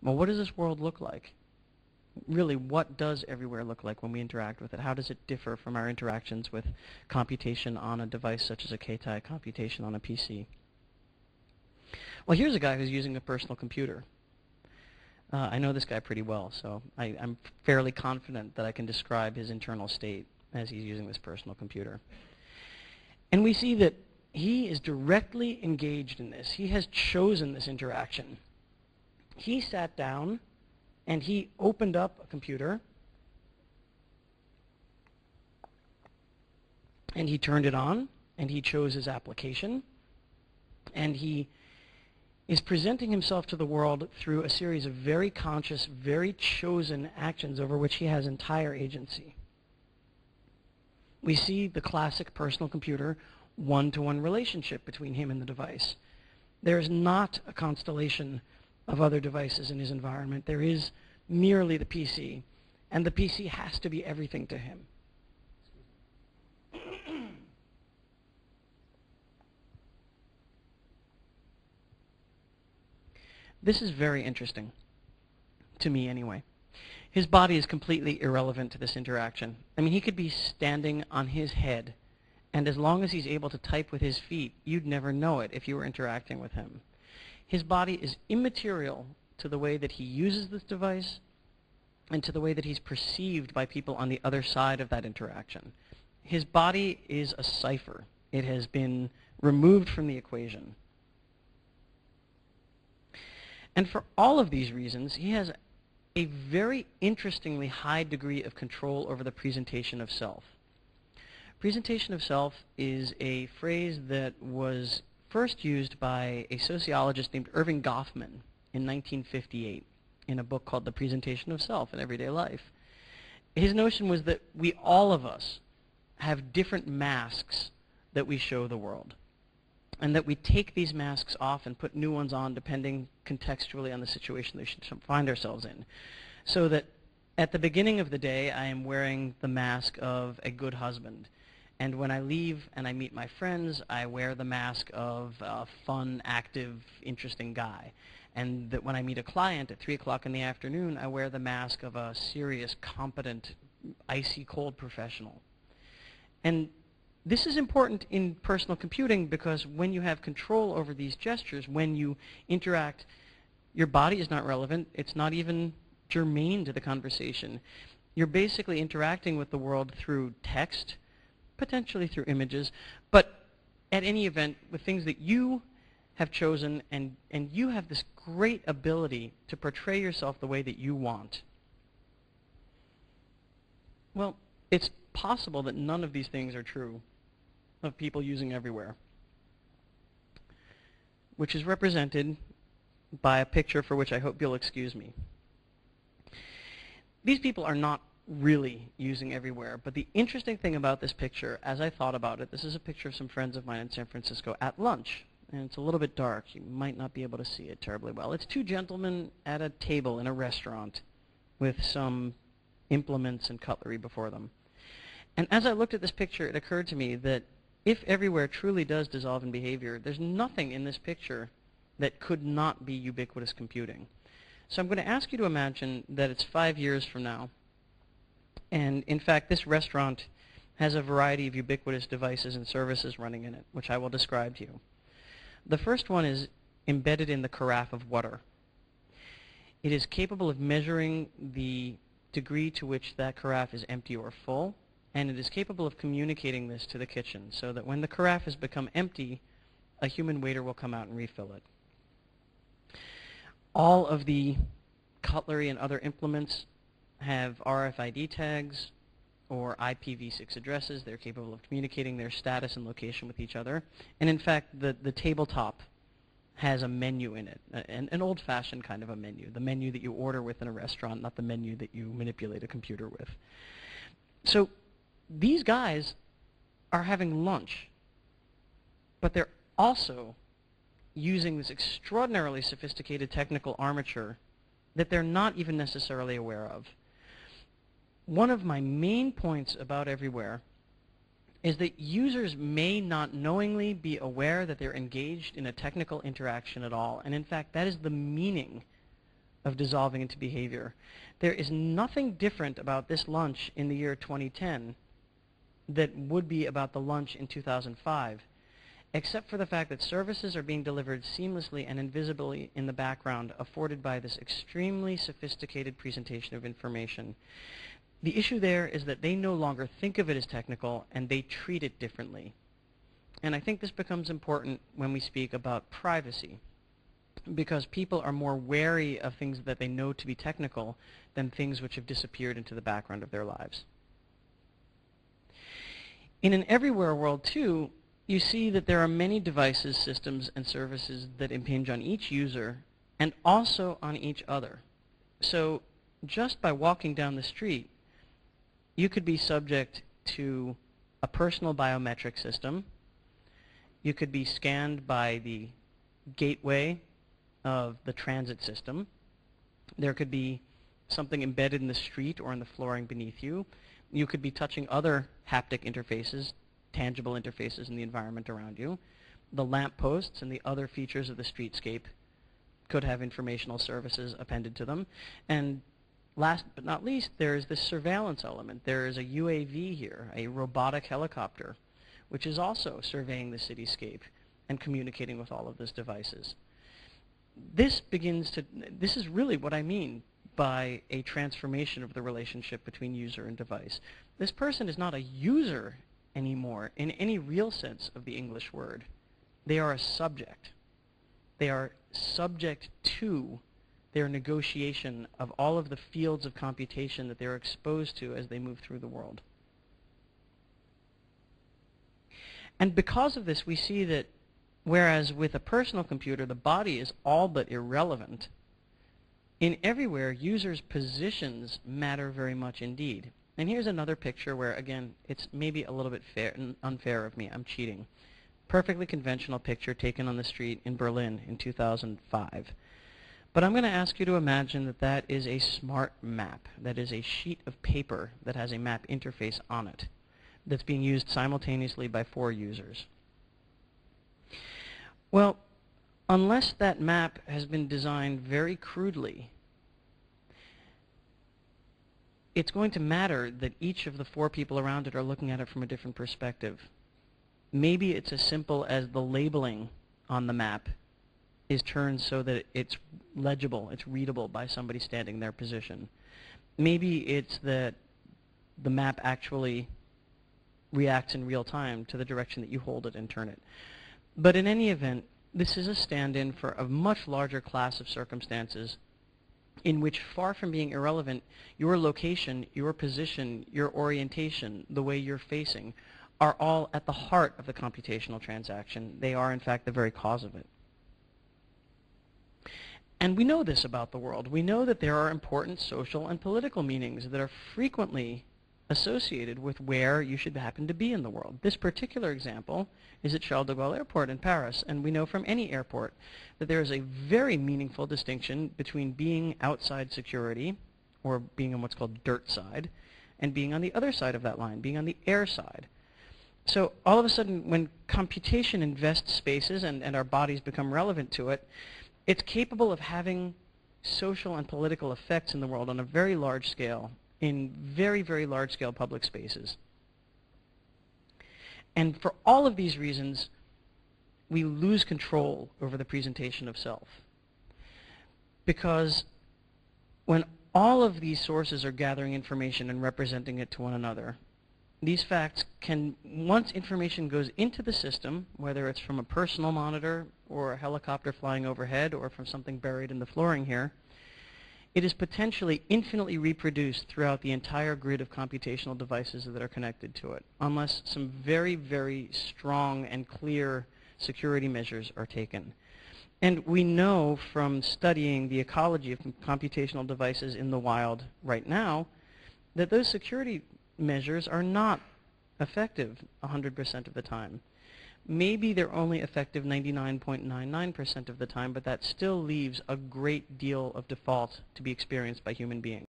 Well, what does this world look like? Really, what does Everywhere look like when we interact with it? How does it differ from our interactions with computation on a device such as a K-tie, computation on a PC? Well, here's a guy who's using a personal computer. I know this guy pretty well, so I'm fairly confident that I can describe his internal state as he's using this personal computer. And we see that he is directly engaged in this. He has chosen this interaction. He sat down and he opened up a computer and he turned it on and he chose his application and he is presenting himself to the world through a series of very conscious, very chosen actions over which he has entire agency. We see the classic personal computer one-to-one relationship between him and the device. There is not a constellation of other devices in his environment. There is merely the PC, and the PC has to be everything to him. This is very interesting, to me anyway. His body is completely irrelevant to this interaction. I mean, he could be standing on his head, and as long as he's able to type with his feet, you'd never know it if you were interacting with him. His body is immaterial to the way that he uses this device and to the way that he's perceived by people on the other side of that interaction. His body is a cipher. It has been removed from the equation. And for all of these reasons, he has a very interestingly high degree of control over the presentation of self. Presentation of self is a phrase that was first used by a sociologist named Irving Goffman in 1958 in a book called The Presentation of Self in Everyday Life. His notion was that we, all of us, have different masks that we show the world, and that we take these masks off and put new ones on depending contextually on the situation that we should find ourselves in. So that at the beginning of the day, I am wearing the mask of a good husband. And when I leave and I meet my friends, I wear the mask of a fun, active, interesting guy. And that when I meet a client at 3 o'clock in the afternoon, I wear the mask of a serious, competent, icy cold professional. And this is important in personal computing because when you have control over these gestures, when you interact, your body is not relevant. It's not even germane to the conversation. You're basically interacting with the world through text, potentially through images, but at any event, with things that you have chosen, and you have this great ability to portray yourself the way that you want. Well, it's possible that none of these things are true of people using Everywhere, which is represented by a picture for which I hope you'll excuse me. These people are not really using Everywhere, but the interesting thing about this picture, as I thought about it, this is a picture of some friends of mine in San Francisco at lunch, and it's a little bit dark. You might not be able to see it terribly well. It's two gentlemen at a table in a restaurant with some implements and cutlery before them. And as I looked at this picture, it occurred to me that if Everywhere truly does dissolve in behavior, there's nothing in this picture that could not be ubiquitous computing. So I'm going to ask you to imagine that it's 5 years from now. And in fact, this restaurant has a variety of ubiquitous devices and services running in it, which I will describe to you. The first one is embedded in the carafe of water. It is capable of measuring the degree to which that carafe is empty or full, and it is capable of communicating this to the kitchen so that when the carafe has become empty, a human waiter will come out and refill it. All of the cutlery and other implements have RFID tags or IPv6 addresses. They're capable of communicating their status and location with each other. And in fact, the tabletop has a menu in it, an old-fashioned kind of a menu, the menu that you order with in a restaurant, not the menu that you manipulate a computer with. So these guys are having lunch, but they're also using this extraordinarily sophisticated technical armature that they're not even necessarily aware of. One of my main points about Everywhere is that users may not knowingly be aware that they're engaged in a technical interaction at all. And in fact, that is the meaning of dissolving into behavior. There is nothing different about this lunch in the year 2010 that would be about the lunch in 2005, except for the fact that services are being delivered seamlessly and invisibly in the background, afforded by this extremely sophisticated presentation of information. The issue there is that they no longer think of it as technical, and they treat it differently. And I think this becomes important when we speak about privacy, because people are more wary of things that they know to be technical than things which have disappeared into the background of their lives. In an everywhere world, too, you see that there are many devices, systems, and services that impinge on each user and also on each other. So just by walking down the street, you could be subject to a personal biometric system. You could be scanned by the gateway of the transit system. There could be something embedded in the street or in the flooring beneath you. You could be touching other haptic interfaces, tangible interfaces in the environment around you. The lampposts and the other features of the streetscape could have informational services appended to them. And last but not least, there is this surveillance element. There is a UAV here, a robotic helicopter, which is also surveying the cityscape and communicating with all of those devices. This is really what I mean by a transformation of the relationship between user and device. This person is not a user anymore in any real sense of the English word. They are a subject. They are subject to their negotiation of all of the fields of computation that they're exposed to as they move through the world. And because of this, we see that whereas with a personal computer the body is all but irrelevant, in Everywhere, users' positions matter very much indeed. And here's another picture where, again, it's maybe a little bit unfair of me. I'm cheating. Perfectly conventional picture taken on the street in Berlin in 2005. But I'm going to ask you to imagine that that is a smart map. That is a sheet of paper that has a map interface on it that's being used simultaneously by 4 users. Well, unless that map has been designed very crudely, it's going to matter that each of the 4 people around it are looking at it from a different perspective. Maybe it's as simple as the labeling on the map is turned so that it's legible, it's readable by somebody standing in their position. Maybe it's that the map actually reacts in real time to the direction that you hold it and turn it. But in any event, this is a stand-in for a much larger class of circumstances in which, far from being irrelevant, your location, your position, your orientation, the way you're facing, are all at the heart of the computational transaction. They are, in fact, the very cause of it. And we know this about the world. We know that there are important social and political meanings that are frequently associated with where you should happen to be in the world. This particular example is at Charles de Gaulle Airport in Paris, and we know from any airport that there is a very meaningful distinction between being outside security, or being on what's called dirt side, and being on the other side of that line, being on the air side. So all of a sudden, when computation invests spaces and our bodies become relevant to it, it's capable of having social and political effects in the world on a very large scale, in very, very large-scale public spaces. And for all of these reasons, we lose control over the presentation of self. Because when all of these sources are gathering information and representing it to one another, these facts can, once information goes into the system, whether it's from a personal monitor or a helicopter flying overhead or from something buried in the flooring here, it is potentially infinitely reproduced throughout the entire grid of computational devices that are connected to it, unless some very, very strong and clear security measures are taken. And we know from studying the ecology of computational devices in the wild right now that those security measures are not effective 100% of the time. Maybe they're only effective 99.99% of the time, but that still leaves a great deal of default to be experienced by human beings.